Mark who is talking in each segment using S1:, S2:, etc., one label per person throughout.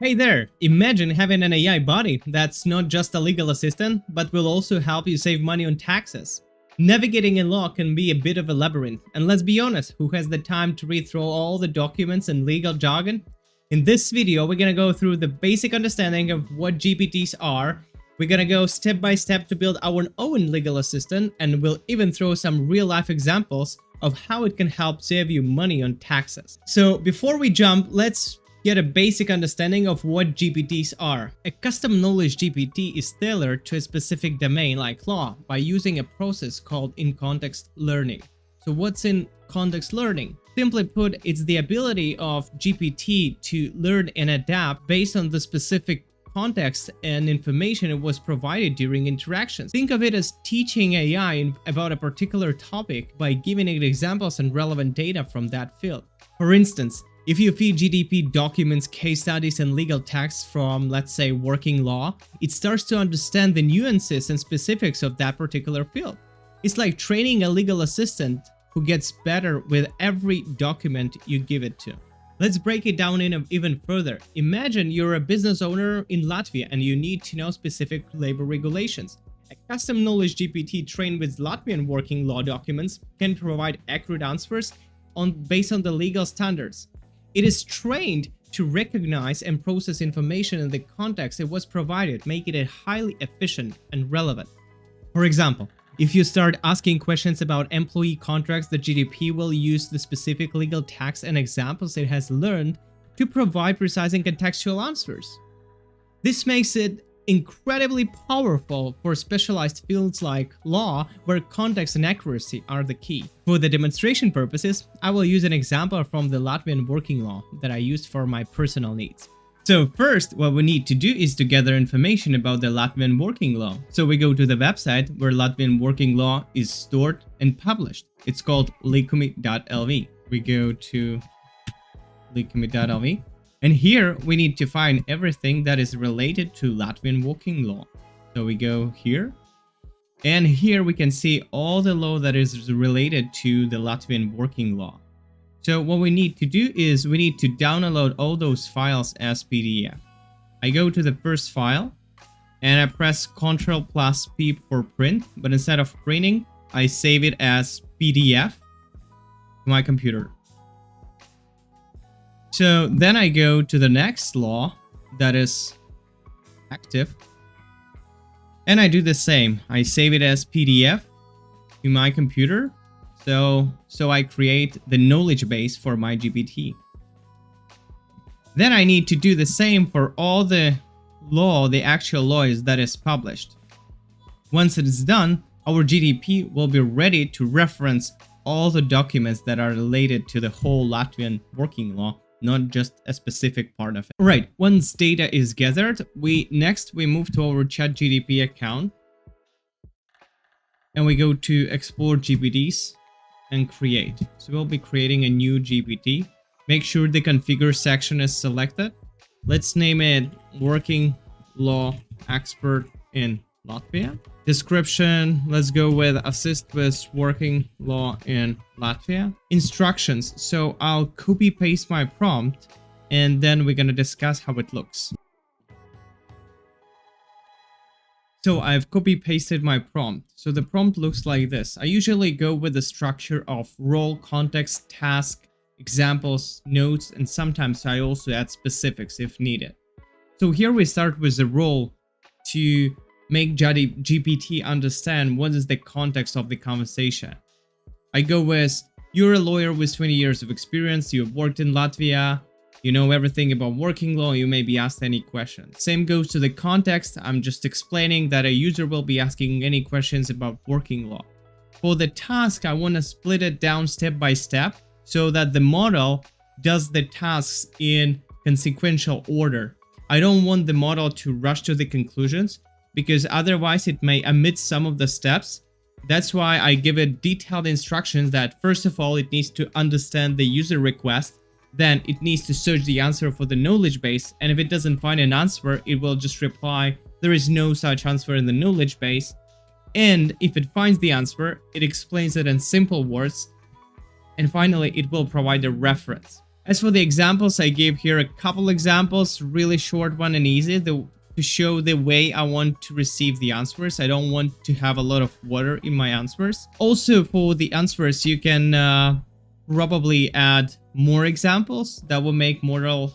S1: Hey there! Imagine having an AI buddy that's not just a legal assistant, but will also help you save money on taxes. Navigating in law can be a bit of a labyrinth, and let's be honest, who has the time to read through all the documents and legal jargon? In this video, we're gonna go through the basic understanding of what GPTs are. We're gonna go step by step to build our own legal assistant, and we'll even throw some real-life examples of how it can help save you money on taxes. So before we jump, let's get a basic understanding of what GPTs are. A custom knowledge GPT is tailored to a specific domain like law by using a process called in-context learning. So what's in-context learning? Simply put, it's the ability of GPT to learn and adapt based on the specific context and information it was provided during interactions. Think of it as teaching AI about a particular topic by giving it examples and relevant data from that field. For instance, if you feed GDP documents, case studies, and legal texts from, let's say, working law, it starts to understand the nuances and specifics of that particular field. It's like training a legal assistant who gets better with every document you give it to. Let's break it down even further. Imagine you're a business owner in Latvia and you need to know specific labor regulations. A custom knowledge GPT trained with Latvian working law documents can provide accurate answers based on the legal standards. It is trained to recognize and process information in the context it was provided, making it highly efficient and relevant. For example, if you start asking questions about employee contracts, the GDP will use the specific legal text and examples it has learned to provide precise and contextual answers. This makes it incredibly powerful for specialized fields like law, where context and accuracy are the key. For the demonstration purposes, I will use an example from the Latvian working law that I used for my personal needs. So first, what we need to do is to gather information about the Latvian working law. So we go to the website where Latvian working law is stored and published. It's called likumi.lv. We go to likumi.lv. And here we need to find everything that is related to Latvian working law. So we go here, and here we can see all the law that is related to the Latvian working law. So what we need to do is we need to download all those files as PDF. I go to the first file and I press Ctrl+P for print, but instead of printing, I save it as PDF to my computer. So then I go to the next law that is active, and I do the same. I save it as PDF to my computer, so I create the knowledge base for my GPT. Then I need to do the same for all the actual laws that is published. Once it is done, our GDP will be ready to reference all the documents that are related to the whole Latvian working law, not just a specific part of it. Right, once data is gathered, we move to our ChatGPT account and we go to Explore GPTs and create. So we'll be creating a new GPT. Make sure the configure section is selected. Let's name it Working Law Expert in Latvia. Description, let's go with assist with working law in Latvia. Instructions, so I'll copy paste my prompt and then we're gonna discuss how it looks. So I've copy pasted my prompt. So the prompt looks like this. I usually go with the structure of role, context, task, examples, notes, and sometimes I also add specifics if needed. So here we start with the role to make GPT understand what is the context of the conversation. I go with, you're a lawyer with 20 years of experience, you've worked in Latvia, you know everything about working law, you may be asked any questions. Same goes to the context, I'm just explaining that a user will be asking any questions about working law. For the task, I want to split it down step by step so that the model does the tasks in consequential order. I don't want the model to rush to the conclusions, because otherwise it may omit some of the steps. That's why I give it detailed instructions that first of all it needs to understand the user request, then it needs to search the answer for the knowledge base, and if it doesn't find an answer, it will just reply, there is no such answer in the knowledge base. And if it finds the answer, it explains it in simple words, and finally it will provide a reference. As for the examples, I gave here a couple examples, really short one and easy, to show the way I want to receive the answers. I don't want to have a lot of water in my answers. Also, for the answers, you can probably add more examples that will make model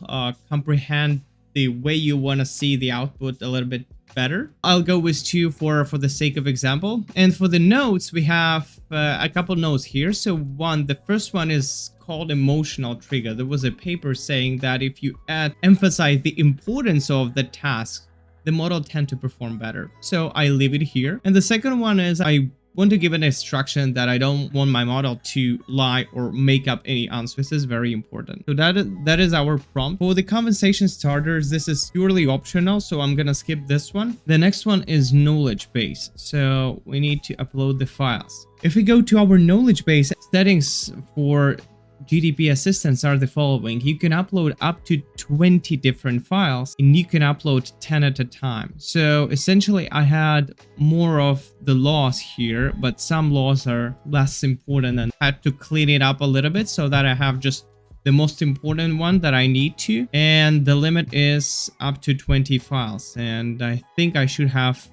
S1: comprehend the way you want to see the output a little bit better. I'll go with 2 for the sake of example. And for the notes, we have a couple notes here. So the first one is called emotional trigger. There was a paper saying that if you emphasize the importance of the task, the model tend to perform better. So I leave it here. And the second one is I want to give an instruction that I don't want my model to lie or make up any answers. This is very important. So that is our prompt. For the conversation starters, this is purely optional, so I'm gonna skip this one. The next one is knowledge base. So we need to upload the files. If we go to our knowledge base, settings for GDP assistants are the following. You can upload up to 20 different files and you can upload 10 at a time. So essentially I had more of the laws here, but some laws are less important and I had to clean it up a little bit so that I have just the most important one that I need to. And the limit is up to 20 files. And I think I should have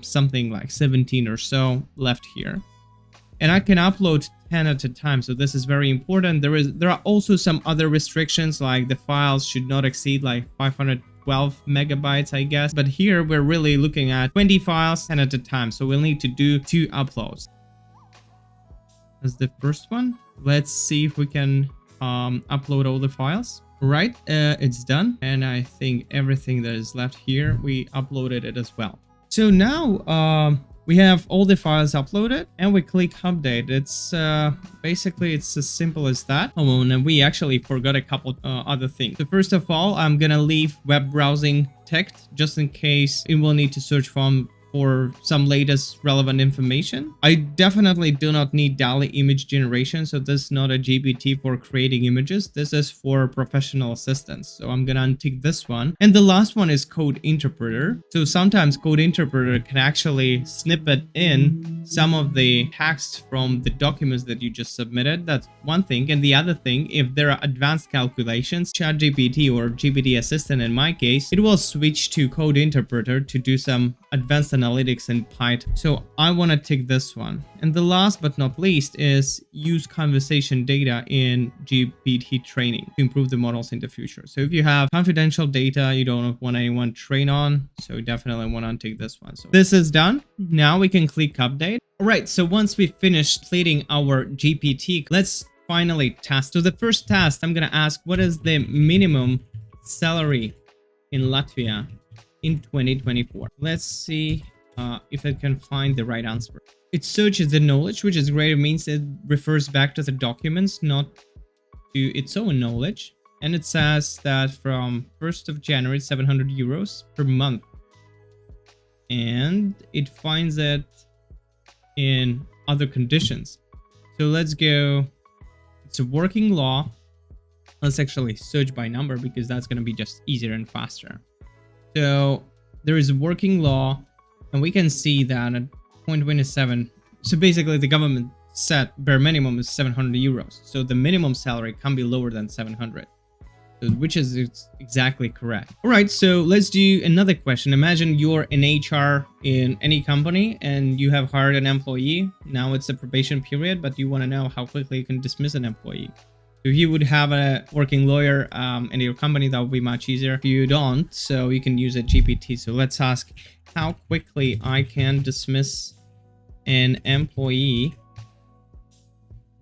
S1: something like 17 or so left here. And I can upload 10 at a time, so this is very important. There are also some other restrictions, like the files should not exceed like 512 megabytes, I guess. But here we're really looking at 20 files 10 at a time, so we'll need to do 2 uploads. That's the first one. Let's see if we can upload all the files. Right, it's done, and I think everything that is left here, we uploaded it as well. So now we have all the files uploaded and we click update. It's basically it's as simple as that. Oh, and we actually forgot a couple other things. So first of all, I'm gonna leave web browsing text just in case it will need to search for some latest relevant information. I definitely do not need DALL-E image generation, so this is not a GPT for creating images. This is for professional assistants. So I'm gonna untick this one. And the last one is code interpreter. So sometimes code interpreter can actually snippet in some of the text from the documents that you just submitted. That's one thing. And the other thing, if there are advanced calculations, ChatGPT or GPT assistant in my case, it will switch to code interpreter to do some advanced analytics in Python. So I want to tick this one. And the last but not least is use conversation data in GPT training to improve the models in the future. So if you have confidential data you don't want anyone to train on, so definitely want to take this one. So this is done. Now we can click update. All right, so once we finished completing our GPT, let's finally test. So the first test, I'm going to ask, what is the minimum salary in Latvia in 2024? Let's see if it can find the right answer. It searches the knowledge, which is great. It means it refers back to the documents, not to its own knowledge. And it says that from 1st of January, 700 euros per month. And it finds it in other conditions. So let's go. It's a working law. Let's actually search by number because that's going to be just easier and faster. So there is a working law, and we can see that at 0.27. So basically the government set bare minimum is 700 euros. So the minimum salary can be lower than 700, which is exactly correct. All right, so let's do another question. Imagine you're in HR in any company and you have hired an employee. Now it's a probation period, but you want to know how quickly you can dismiss an employee. If you would have a working lawyer in your company, that would be much easier. If you don't, so you can use a GPT. So let's ask how quickly I can dismiss an employee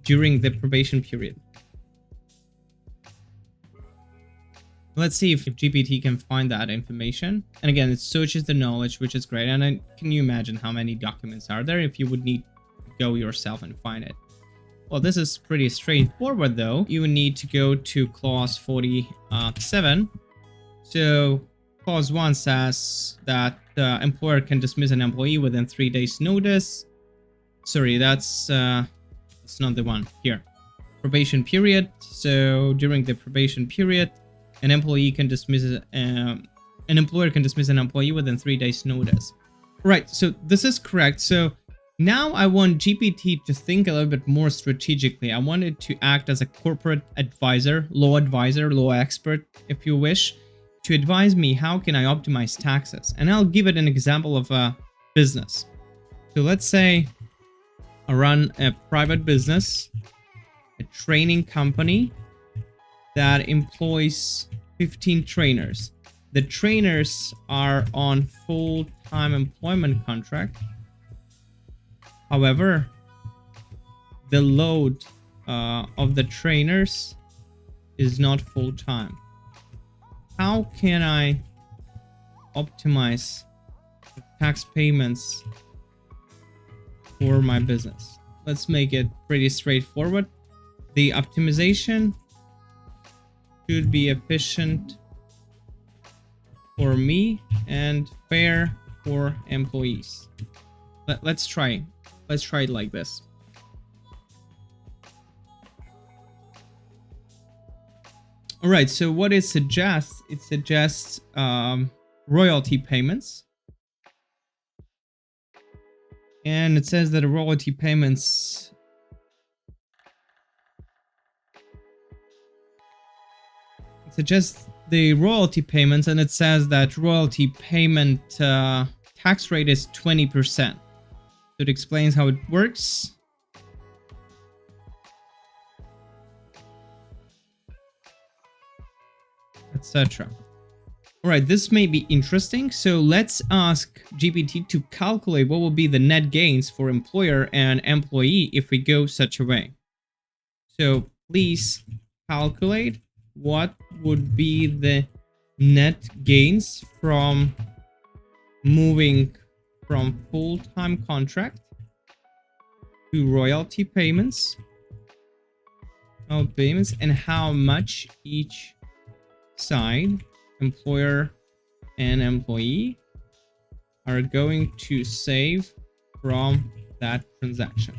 S1: during the probation period. Let's see if GPT can find that information. And again, it searches the knowledge, which is great. And can you imagine how many documents are there if you would need to go yourself and find it? Well, this is pretty straightforward though. You would need to go to clause 47. So clause 1 says that the employer can dismiss an employee within 3 days notice. Sorry, that's not the one here. Probation period. So during the probation period, an employer can dismiss an employee within 3 days notice. Right, so this is correct. So Now I want GPT to think a little bit more strategically. I want it to act as a corporate advisor, law expert, if you wish, to advise me how can I optimize taxes. And I'll give it an example of a business. So let's say I run a private business, a training company that employs 15 trainers. The trainers are on full-time employment contract. However, the load of the trainers is not full-time. How can I optimize the tax payments for my business? Let's make it pretty straightforward. The optimization should be efficient for me and fair for employees. Let's try it like this. All right, so what it suggests royalty payments. And it says that royalty payments suggests the royalty payments, and it says that royalty payment tax rate is 20%. So it explains how it works. Etc. All right, this may be interesting. So let's ask GPT to calculate what will be the net gains for employer and employee if we go such a way. So please calculate what would be the net gains from moving from full-time contract to royalty payments, and how much each side, employer and employee, are going to save from that transaction.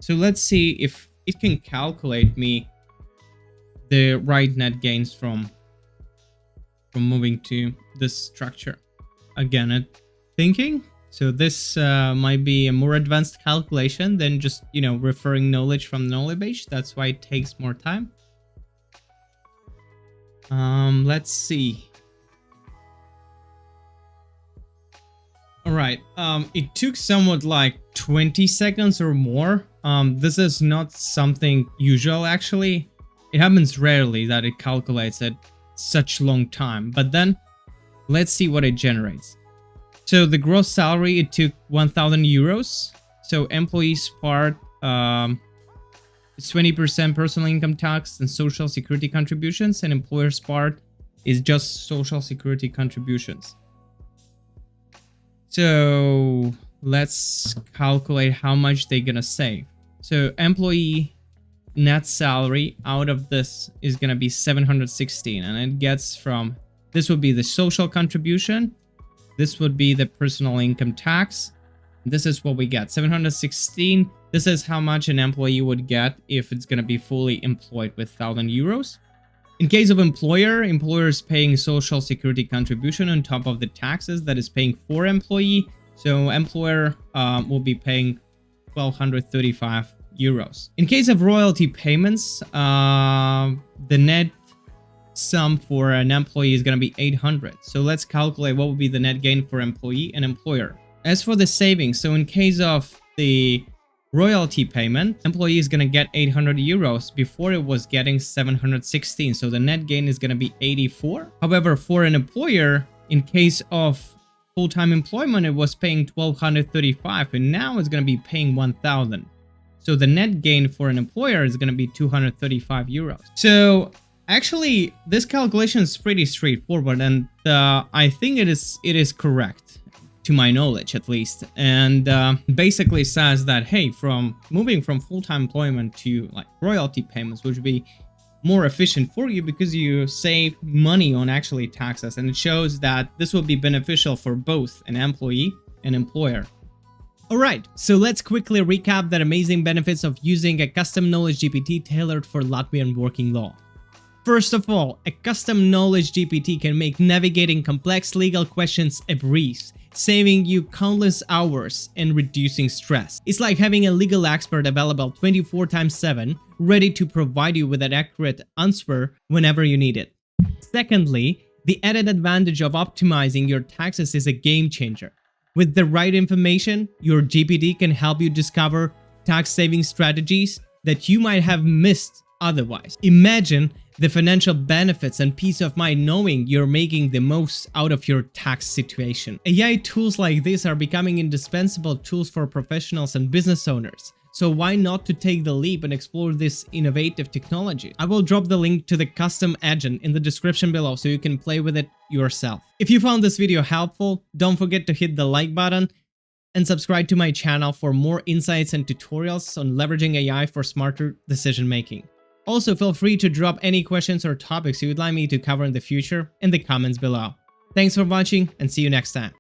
S1: So let's see if it can calculate me the right net gains from moving to this structure. Again, thinking. So this might be a more advanced calculation than just, referring knowledge from the knowledge base. That's why it takes more time. Let's see. All right. It took somewhat like 20 seconds or more. This is not something usual, actually. It happens rarely that it calculates at such long time. But then let's see what it generates. So the gross salary, it took 1,000 euros. So employees part is 20% personal income tax and social security contributions, and employers part is just social security contributions. So let's calculate how much they're gonna save. So employee net salary out of this is gonna be 716, and it gets from, this would be the social contribution, this would be the personal income tax. This is what we get, 716. This is how much an employee would get if it's going to be fully employed with 1,000 euros. In case of employer is paying social security contribution on top of the taxes that is paying for employee. So employer will be paying 1,235 euros. In case of royalty payments, the net sum for an employee is going to be 800. So let's calculate what would be the net gain for employee and employer. As for the savings, so in case of the royalty payment, employee is going to get 800 euros. Before it was getting 716. So the net gain is going to be 84. However, for an employer, in case of full-time employment, it was paying 1,235, and now it's going to be paying 1,000. So the net gain for an employer is going to be 235 euros. So actually, this calculation is pretty straightforward, and I think it is correct, to my knowledge at least. And basically says that, hey, from moving from full-time employment to like royalty payments, which would be more efficient for you because you save money on actually taxes, and it shows that this will be beneficial for both an employee and employer. Alright, so let's quickly recap the amazing benefits of using a custom knowledge GPT tailored for Latvian working law. First of all, a custom knowledge GPT can make navigating complex legal questions a breeze. saving you countless hours and reducing stress. It's like having a legal expert available 24/7, ready to provide you with an accurate answer whenever you need it. Secondly, the added advantage of optimizing your taxes is a game changer. With the right information, your GPT can help you discover tax-saving strategies that you might have missed otherwise. Imagine the financial benefits and peace of mind knowing you're making the most out of your tax situation. AI tools like this are becoming indispensable tools for professionals and business owners. So why not to take the leap and explore this innovative technology? I will drop the link to the custom agent in the description below so you can play with it yourself. If you found this video helpful, don't forget to hit the like button and subscribe to my channel for more insights and tutorials on leveraging AI for smarter decision making. Also, feel free to drop any questions or topics you would like me to cover in the future in the comments below. Thanks for watching and see you next time.